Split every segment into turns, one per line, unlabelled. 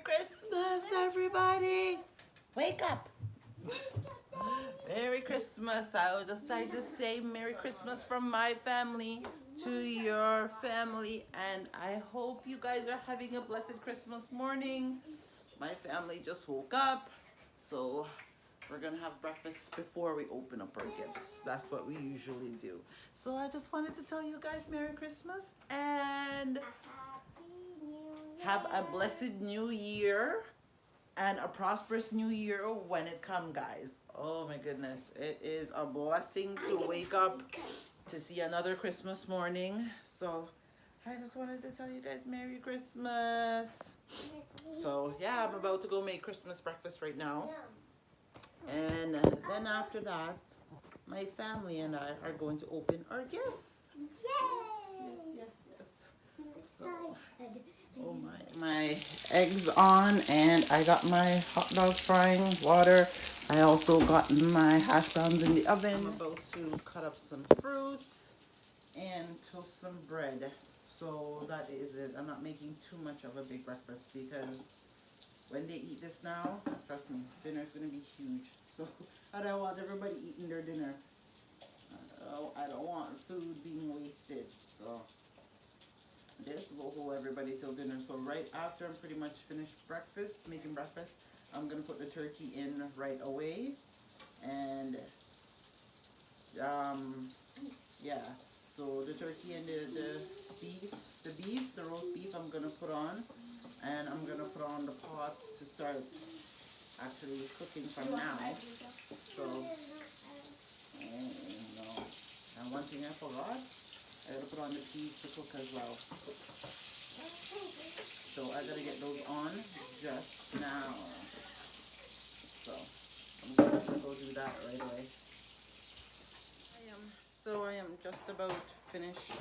Christmas, everybody! Wake up! Merry Christmas. I would just like to say Merry Christmas from my family to your family, and I hope you guys are having a blessed Christmas morning. My family just woke up, so we're gonna have breakfast before we open up our gifts. That's what we usually do. So I just wanted to tell you guys Merry Christmas and have a blessed new year and a prosperous new year when it comes, guys. Oh my goodness, it is a blessing to wake up to see another Christmas morning. So I just wanted to tell you guys Merry Christmas. So yeah, I'm about to go make Christmas breakfast right now, and then after that my family and I are going to open our gift. Yes. So, oh my eggs on, and I got my hot dog frying water. I also got my hash browns in the oven. I'm about to cut up some fruits and toast some bread. So that is it. I'm not making too much of a big breakfast because when they eat this now, trust me, dinner's gonna be huge. So I don't want everybody eating their dinner. I don't want food being wasted. So this will hold everybody till dinner. So right after I'm pretty much finished making breakfast, I'm gonna put the turkey in right away. And yeah, so the turkey and the roast beef I'm gonna put on, and I'm gonna put on the pot to start actually cooking from now. So and one thing I forgot, I gotta put on the peas to cook as well. So I gotta get those on just now. So I'm gonna go do that right away. I am just about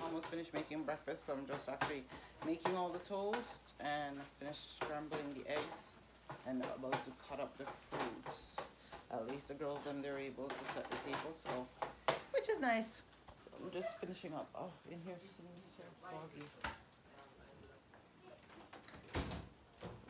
almost finished making breakfast. So I'm just actually making all the toast and finished scrambling the eggs and about to cut up the fruits. At least the girls then they're able to set the table, so which is nice. So I'm just finishing up. Oh, in here seems so foggy.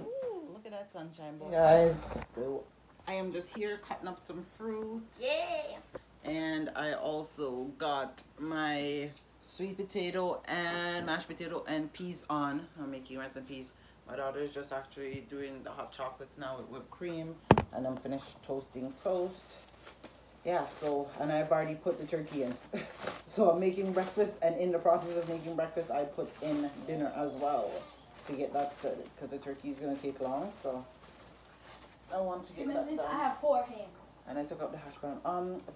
Ooh, look at that sunshine, boy. Guys, so I am just here cutting up some fruits.
Yeah.
And I also got my sweet potato and mashed potato and peas on. I'm making rice and peas. My daughter is just actually doing the hot chocolates now with whipped cream, and I'm finished toasting toast. Yeah, so, and I've already put the turkey in. So I'm making breakfast, and in the process of making breakfast, I put in dinner as well to get that started, because the turkey is going to take long, so I want to get that done.
I have 4 hands.
And I took up the hash brown.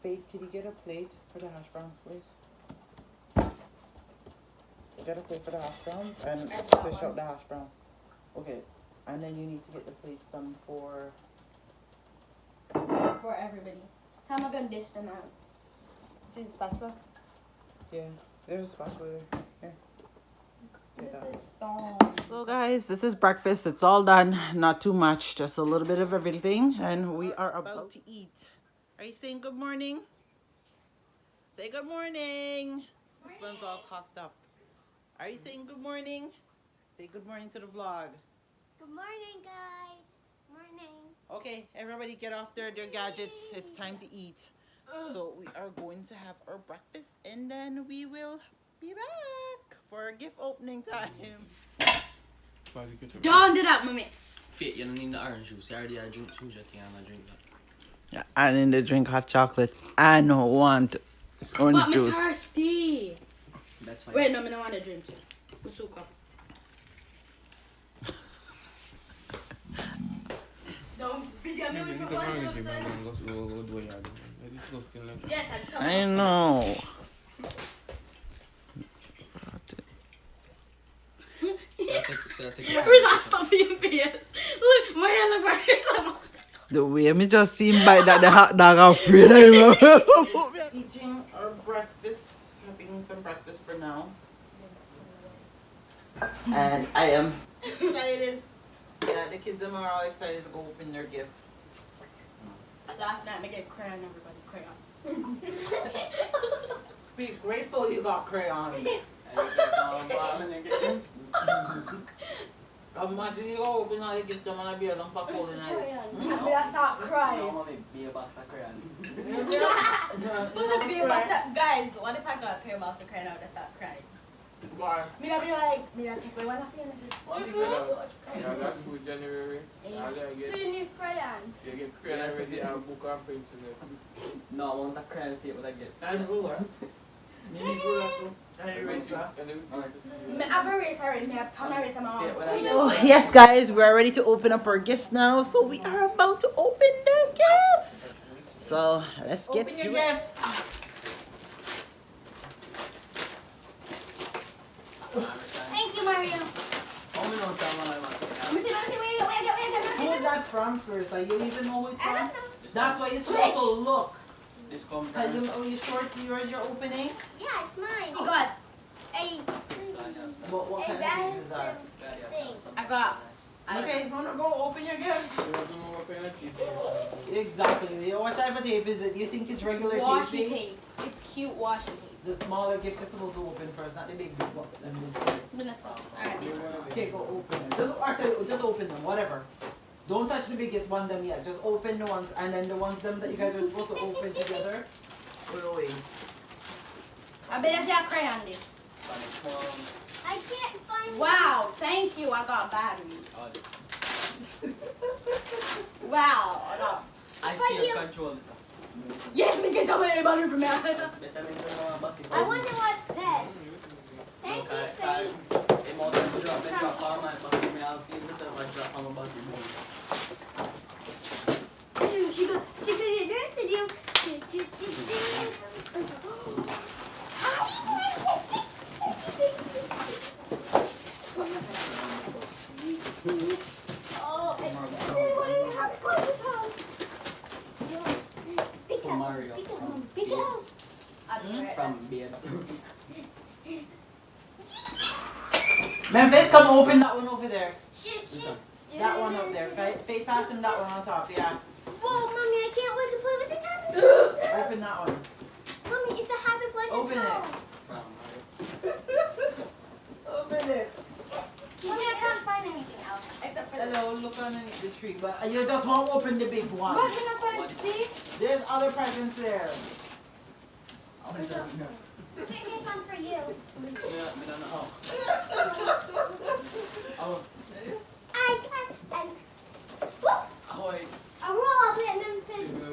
Faith, can you get a plate for the hash browns, please? Get a plate for the hash browns and dish out the hash brown. Okay, and then you need to get the plates done for
everybody. How am I gonna dish them out? See the spatula?
Yeah, there's a spatula there. Here.
This is stone.
So guys, this is breakfast. It's all done. Not too much, just a little bit of everything, and we are about to eat. Are you saying good morning? Say good morning. This one's all cocked up. Are you saying good morning? Say good morning to the vlog.
Good morning, guys. Morning.
Okay, everybody get off their gadgets. It's time to eat. So we are going to have our breakfast, and then we will be back for our gift opening time.
Don't do that, mommy.
Fit, you don't need the orange juice. You already had drink ginger thing and I drink that.
Yeah, I need to drink hot chocolate. I don't want orange
But
juice.
I'm thirsty.
That's fine.
Wait, no, I don't want to drink it. Masuka. Don't. Yes,
I know.
Where's that stuff in your face? Look, my hands are
The way me just seen by that the hot dog afraid of him. Eating our breakfast, having some breakfast for now. And I am excited. Yeah, the kids are all excited to go open their gift.
Last night, I get crayon, everybody, crayon.
Be grateful you got crayon. Imagine you open all the gifts and I be along pack hole in it.
I'm gonna start crying.
No, mommy, be a box of crayon.
Who's a beer box of guys? What if I got a beer box of crying out and start crying?
Why?
Me gonna be like, me gonna take away one of you and
Yeah, that's good, January.
Yeah.
I'll
So you need crayon.
you get crayon already and book and pencil.
No, I want a crayon tape what I get.
And ruler. Mini ruler too. And eraser.
Me have a race already. Me have ton of race. I'm
Yeah, well, I-
Oh, yes, guys, we're ready to open up our gifts now. So we are about to open the gifts. So let's get
Open
to
your
it.
gifts. Thank you, Mario.
Oh, we know someone I want to
Let me see, wait.
Who is that from first? Like, you even know who it's
I
from?
don't know.
That's why you're supposed to look.
This comes
Cause you sure it's yours you're opening?
Yeah, it's mine.
You got.
What kind of gift is that?
I got.
Okay, go open your gifts.
You want to know what kind of tape?
Exactly. What type of tape is it? You think it's regular
Washi
tape?
tape. It's cute washi tape.
The smaller gifts you're supposed to open first, not the big one. Let me just get it.
Alright.
Okay, go open them. Just open them, whatever. Don't touch the biggest one them yet. Just open the ones and then the ones them that you guys are supposed to open together. Put away.
I bet I see a crayon this.
I can't find
Wow, thank you. I got batteries. Wow, I got.
I see a control.
Yes, we can come with anybody from now.
I wonder what's this. Thank you, Faith. She could Oh, what do you have at this house? Pick
From
up.
Mario.
Pick
From
up. Pick up.
Babes.
I'll be right
From
back.
Babes.
Memphis, come open that one over there.
Shoot.
That one up there. Faith, pass him that one on top, yeah.
Whoa, Mommy, I can't wait to play with this happy place.
Open that one.
Mommy, it's a happy place.
Open it.
From Mario.
Open it.
Mommy, I can't find anything else.
Except for the.
Hello, look underneath the tree. But you just won't open the big one.
What can I find? See?
There's other presents there.
Pick me some for you. And a roll up in Memphis.
So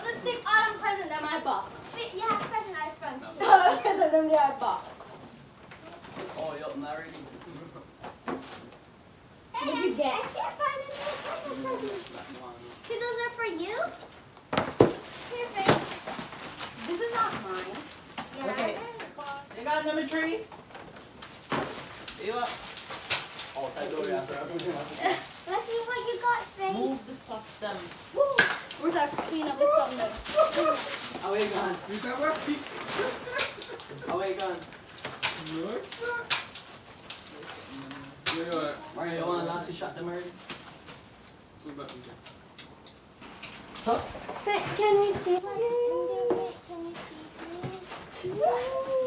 let's take autumn present that I bought.
Wait, you have a present I from too.
Autumn present that I bought.
Oh, you're married.
Hey,
What'd you get?
I can't find any presents. See, those are for you. Here, Faith.
This is not mine.
Yeah,
Okay. You got number 3? You up?
Oh, I know you.
Let's see what you got, Faith.
Move the stuff them.
Where's that clean up this stuff now?
Away gone. Away gone. Mario, you want to last shot them already?
Faith, can you see what's in there? Can you see, please?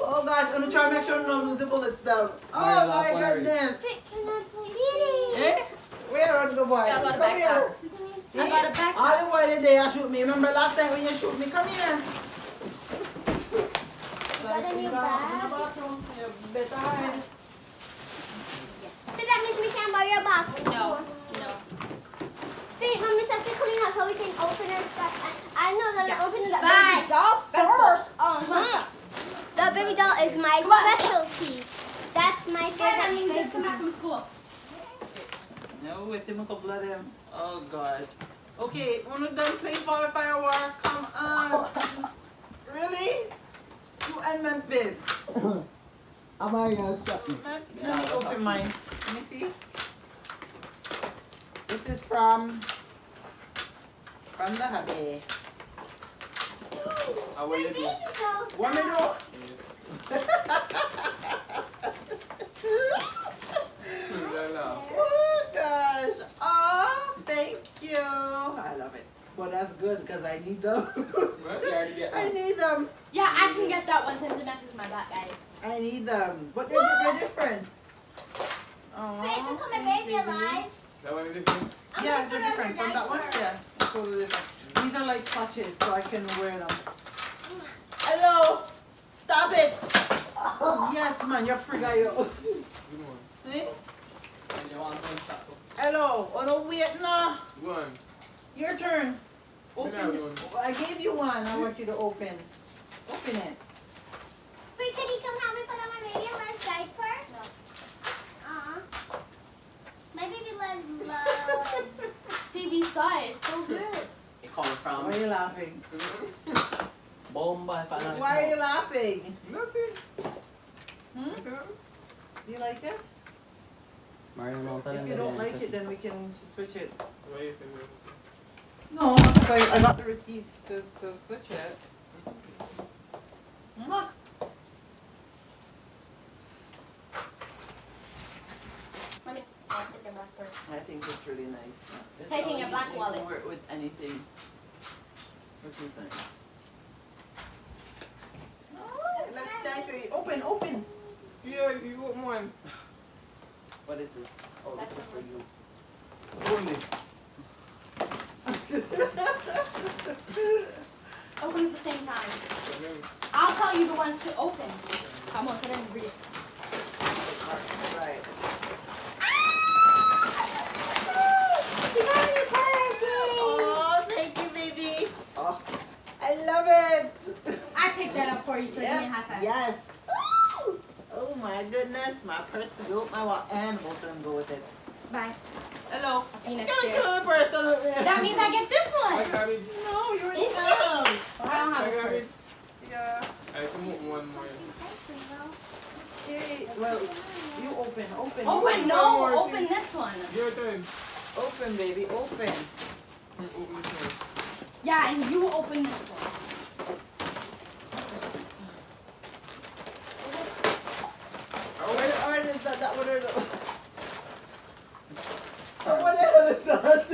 Oh gosh, I'm gonna try to make sure no lose the bullets down. Oh
Alright,
my
last one, Harry.
goodness.
Faith, can I please see?
Eh? Where on the boy?
Yeah, I got a
Come here.
backpack.
Can you see?
See?
I got a backpack.
All the while today I shoot me. Remember last time when you shoot me? Come here.
got a new bag?
You better hide.
So that means we can't borrow your box.
No.
Faith, Mommy says to clean up so we can open our stuff. I know that
Yes.
opening that
Bye.
baby doll first. That baby doll is my specialty. That's my favorite.
Come back from school.
No, with him a couple of them. Oh god. Okay, one of them play firework. Come on. Really? You and Memphis.
I'm Mario.
Let me open mine. Let me see. This is from the hubby.
How will you do?
What me do? Oh gosh. Oh, thank you. I love it. Well, that's good because I need them.
You already get
I
one.
need them.
Yeah, I can get that one since it matches black, guys.
I need them. But they're different. Aww,
Wait, to come and
thanks,
baby alive.
That one is different?
I'm
Yeah,
gonna
they're
put on
different
her
from that one.
diaper.
Yeah, totally different. These are like clutches, so I can wear them. Hello, stop it. Yes, man, you're free guy.
Good one.
See?
You want to start?
Hello. Oh no, wait, no.
Go on.
Your turn. Open.
have one.
I gave you one. I want you to open. Open it.
Wait, can you come help me put on my baby alive diaper? No. My baby loves.
See, besides, it's so good.
You come from
Why are you laughing?
Bomba.
Why are you laughing?
Nothing.
Hmm? Do you like it? If you don't like it, then we can switch it.
Why you think that?
No, because I got the receipts to switch it.
Look. Let me take the black first.
I think it's really nice. It's
Taking
all
a black
you can
wallet.
wear it with anything. Which is nice. Oh, let's dice it. Open, open.
Yeah, you want one.
What is this? Oh, this
That's
is for
the
you.
Only.
Open at the same time. I'll tell you the ones to open. Come on, put in the read it.
Right. Oh, thank you, baby. Oh, I love it.
I picked that up for you, so give me a high
Yes,
five.
yes. Ooh. Oh my goodness, my purse to go with my wallet and both of them go with it.
Bye.
Hello.
I'll see you next
Give me
year.
my purse. I don't-
That means I get this
I
one.
got it.
No, you're in
It's
town.
me. I don't have
I
a
got
purse.
it.
Yeah.
I come up one more.
Okay. Well, you open. Open.
Open, no, open this one.
Your turn.
Open, baby. Open.
Open this one.
Yeah, and you open this one.
Where is that? What are the... Oh, what the hell is that?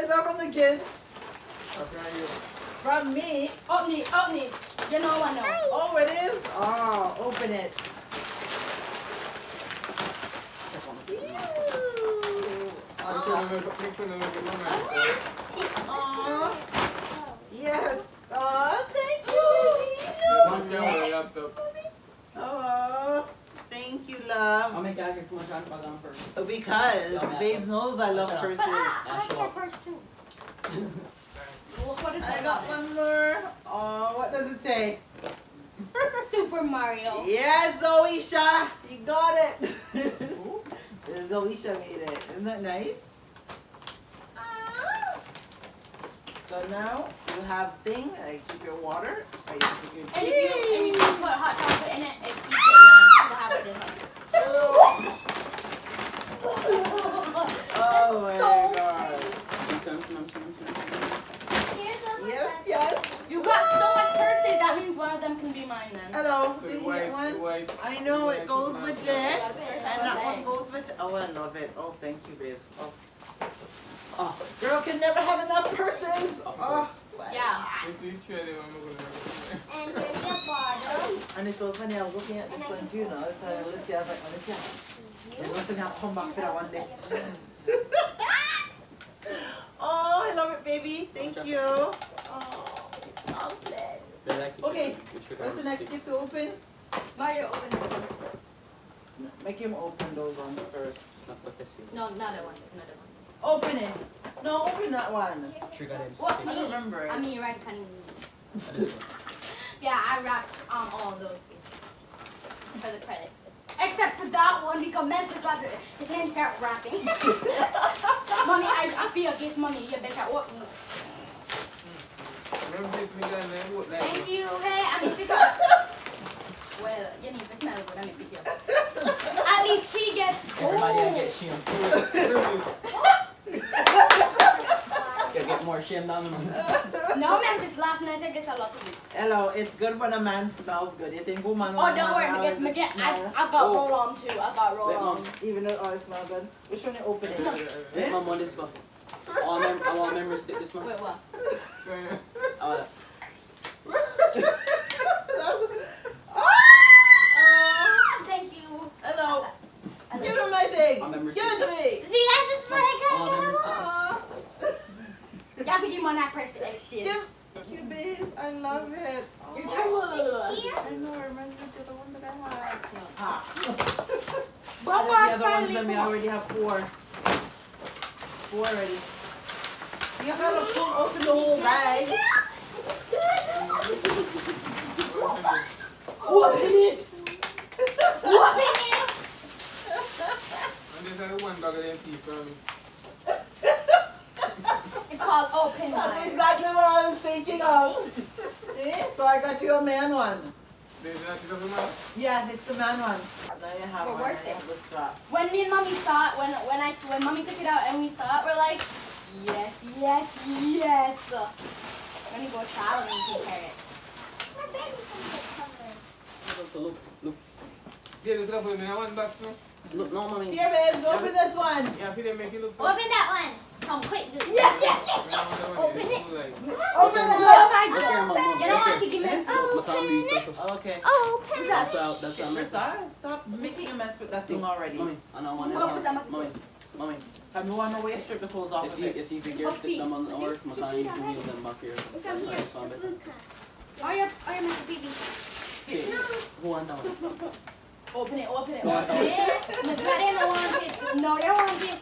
Is that from the kids? From me?
Open it, open it. You know I know.
Oh, it is? Oh, open it. Ew. Aw. Yes. Aw, thank you, baby. Oh, thank you, love.
How many characters so much on pag first?
Because babes knows I love
But
purses.
I like your purse too. Look what it
I
says
got
on
one more. Oh, what does it say?
it. Super Mario.
Yes, Zoisha, you got it. Zoisha made it. Isn't that nice? So now you have thing. I keep your water. I keep your
And
tea.
if you put hot chocolate in it, it eats it warm. So have it in it.
Oh my
so
gosh. Yes, yes.
You got so much purses, that means one of them can be mine then.
Hello,
So
did
the
you get
white, the
one?
white.
I know it goes with
You
that.
got a purse.
And that one
Okay.
goes with, oh, I love it. Oh, thank you, babes. Oh. Oh, girl can never have enough purses. Oh,
Yeah.
This is training. I'm not gonna.
And there's a bottle.
and it's so funny, I was looking at this one too, you know. So let's see, I was like, let's see. And listen, I'll come back for that one day. Oh, I love it, baby. Thank you. Oh, it's chocolate. Okay, what's the next gift to open?
Mario, open it.
Make him open those ones first.
No, another one. Another one.
Open it. No, open that one.
Trigger them.
What?
I don't remember it.
I mean, right, honey. Yeah, I wrapped all of those gifts for the credit. Except for that one because Memphis wrapped it. His hand kept wrapping. Mommy, I feel gift money. You better work me. Thank you. Hey, I need to go. Well, you need to smell good. I need to pick you up. At least she gets
Everybody
gold.
get shamed. You get more shame down the road.
No, Memphis, last night I get a lot of it.
Hello, it's good when a man smells good. You think woman?
Oh, don't worry. I got
Oh.
roll on too. I got roll
Wait,
on.
Mom.
Even though it smells good. Which one you opening?
Wait, Mom, on this one. I want memory stick this one.
Wait, what?
I want
Ah!
keep my neck press for next year.
Thank you, babe. I love it.
Your
Oh,
turn.
I know. I remember the other one that I had. Ah.
But
The other ones, then we already have 4. 4 already. You gotta pull open the whole bag.
Open it. Open it.
And there's only one bag of them people.
It's called open
That's
wine.
exactly what I was thinking of. See? So I got you a man one.
There's that is of the man.
Yeah, it's the man one. Now you have
We're
one.
worth
You
it.
have the strap.
When me and mommy saw it, when mommy took it out and we saw it, we're like, yes, yes, yes. When you go traveling, you can carry it.
My baby's gonna get covered.
Look.
Yeah, look up with me. I want box now.
Look, no, mommy.
Here, babes, open this one.
Yeah, if you make it look so.
Open that one. Come quick. Yes, yes, yes, yes. Open it.
Open
Oh
it.
my
Look here,
God.
mom.
You don't want to give me
Look, I'm doing something.
Okay.
Open it.
That's out.
Risa, stop making a mess with that thing already.
Mommy, I know one. Mommy.
Have you want to waste strip the clothes off of it?
You see if you get stick them on the work, my time is real them back here.
Come
That's
here.
how it's on it.
Luca.
Oh, you're Mr. Baby.
Who want that one?
Open it. Miss Maddie, I want it. No, you want it.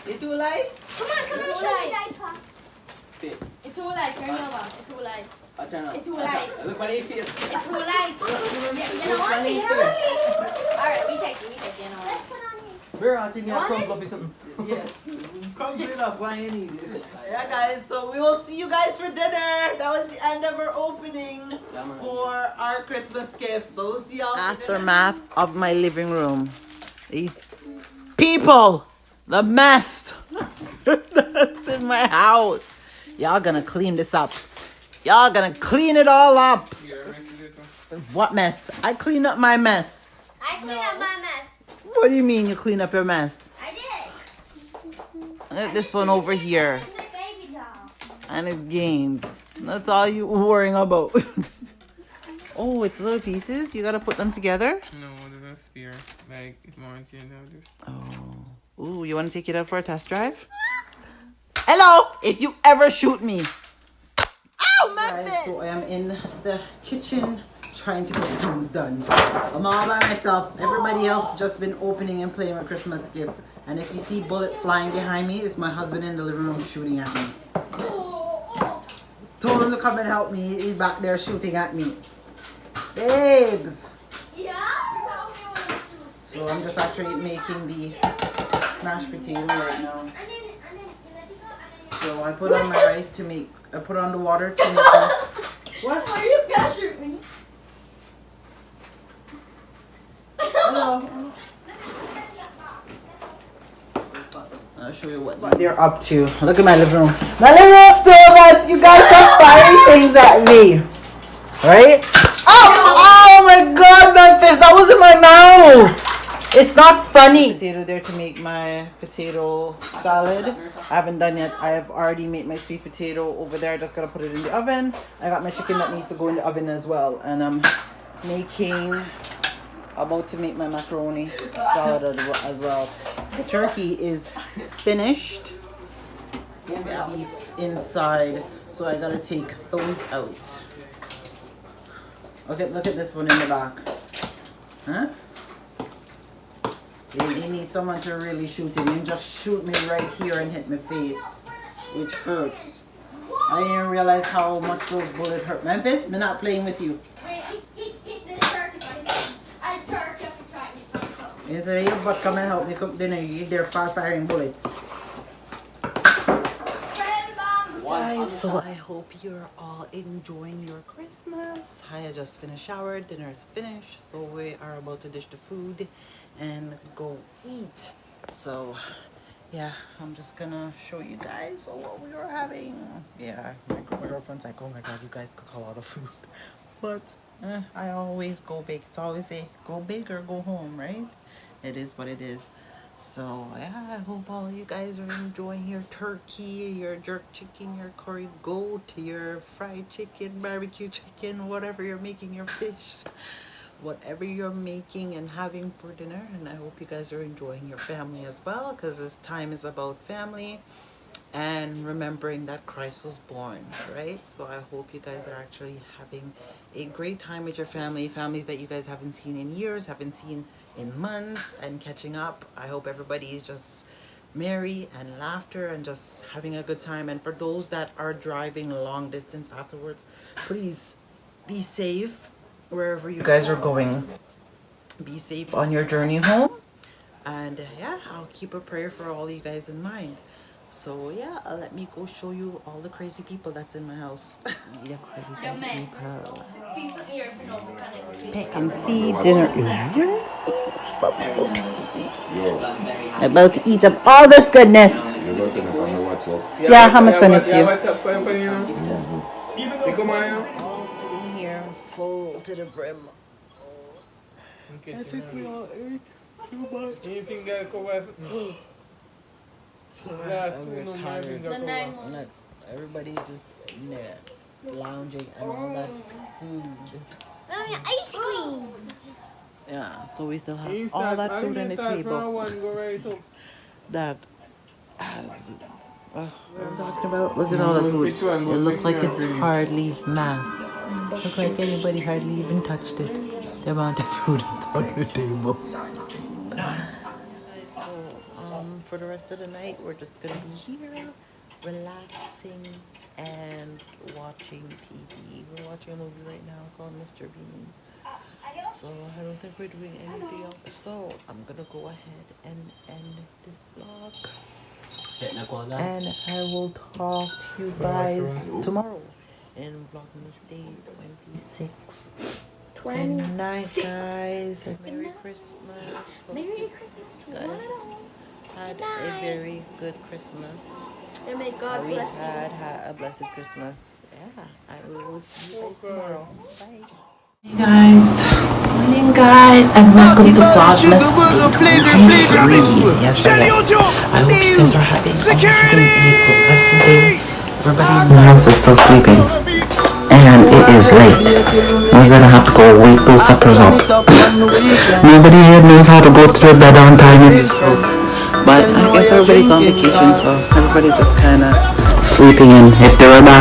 It's too light?
Come on, show me diaper.
Fit.
It's too light. Turn it over. It's too light.
I turn up.
It's too light.
Look at your face.
It's too light. You don't want it. Alright, we take it. You know
Let's
what?
put on here.
We're out in
You
here,
want
crumb
it?
up with something.
Yes. Come bring it up when you need it. Yeah, guys, so we will see you guys for dinner. That was the end of our opening for our Christmas gifts. So we'll see y'all. Aftermath of my living room. These people, the mess that's in my house. Y'all gonna clean this up. Y'all gonna clean it all up.
Yeah, message it.
What mess? I clean up my mess.
I clean up my mess.
What do you mean you clean up your mess?
I did.
Look at this one over here.
It's my baby doll.
And it's games. That's all you worrying about. Oh, it's little pieces. You gotta put them together.
No, there's a spear. Like, it's more intense than this.
Oh. Ooh, you wanna take it out for a test drive? Hello! If you ever shoot me. Ow, Memphis! Guys, so I am in the kitchen trying to get things done. I'm all by myself. Everybody else has just been opening and playing with Christmas gift. And if you see bullet flying behind me, it's my husband in the living room shooting at me. Told him to come and help me. He's back there shooting at me. Babes!
Yeah?
So I'm just actually making the mashed potato right now. So I put on my rice to make, I put on the water to make the, what?
Are you gonna shoot me?
Hello. I'll show you what they're up to. Look at my living room. My living room still nuts. You guys are firing things at me. Right? Oh my God, Memphis. That was in my mouth. It's not funny. Potato there to make my potato salad. I haven't done yet. I have already made my sweet potato over there. I just gotta put it in the oven. I got my chicken that needs to go in the oven as well. And I'm about to make my macaroni salad as well. The turkey is finished. And the beef inside. So I gotta take those out. Okay, look at this one in the back. Huh? They need someone to really shoot him. You just shoot me right here and hit my face, which hurts. I didn't realize how much those bullets hurt. Memphis, I'm not playing with you.
Wait, eat this turkey, buddy. I turkey up to try me.
You say, your butt come and help me cook dinner. You eat their firing bullets. Guys, so I hope you're all enjoying your Christmas. I just finished shower, dinner is finished, so we are about to dish the food and go eat. So yeah, I'm just gonna show you guys what we are having. Yeah, my girlfriend's like, oh my God, you guys cook a lot of food. But I always go big. It's always say go big or go home, right? It is what it is. So yeah, I hope all you guys are enjoying your turkey, your jerk chicken, your curry goat, your fried chicken, barbecue chicken, whatever you're making, your fish, whatever you're making and having for dinner. And I hope you guys are enjoying your family as well, because this time is about family. and remembering that Christ was born, right? So I hope you guys are actually having a great time with your families that you guys haven't seen in years, haven't seen in months, and catching up. I hope everybody is just merry and laughter and just having a good time. And for those that are driving long distance afterwards, please be safe wherever you guys are going. Be safe on your journey home. And yeah, I'll keep a prayer for all you guys in mind. So yeah, let me go show you all the crazy people that's in my house. Pick and see dinner. About to eat up all this goodness. Yeah, I'm gonna send it to you. All sitting here full to the brim. I think we all ate too much.
Anything that covers
everybody just in there lounging and all that food.
Ice cream.
Yeah, so we still have all that food on the table. That has what I'm talking about. Look at all the food. It looks like it's hardly mass. Look like anybody hardly even touched it. The amount of food on the table. For the rest of the night, we're just gonna be here, relaxing and watching TV. We're watching a movie right now called Mr. Bean. So I don't think we're doing anything else. So I'm gonna go ahead and end this vlog. And I will talk to you guys tomorrow in Vlogmas Day 26. Good night, guys. Merry Christmas.
Merry Christmas to one and all.
Had a very good Christmas.
And may God
We
bless you.
had a blessed Christmas. Yeah, I will see you guys tomorrow. Bye. Hey guys, morning guys, and welcome to Vlogmas Day 23. Yes, I hope you guys are having a blessed day. Everybody in the house is still sleeping, and it is late. We're gonna have to go wake those suckers up. Nobody here knows how to go to their bed on time in this house. But I guess everybody's on vacation, so everybody just kind of sleeping in. If they were back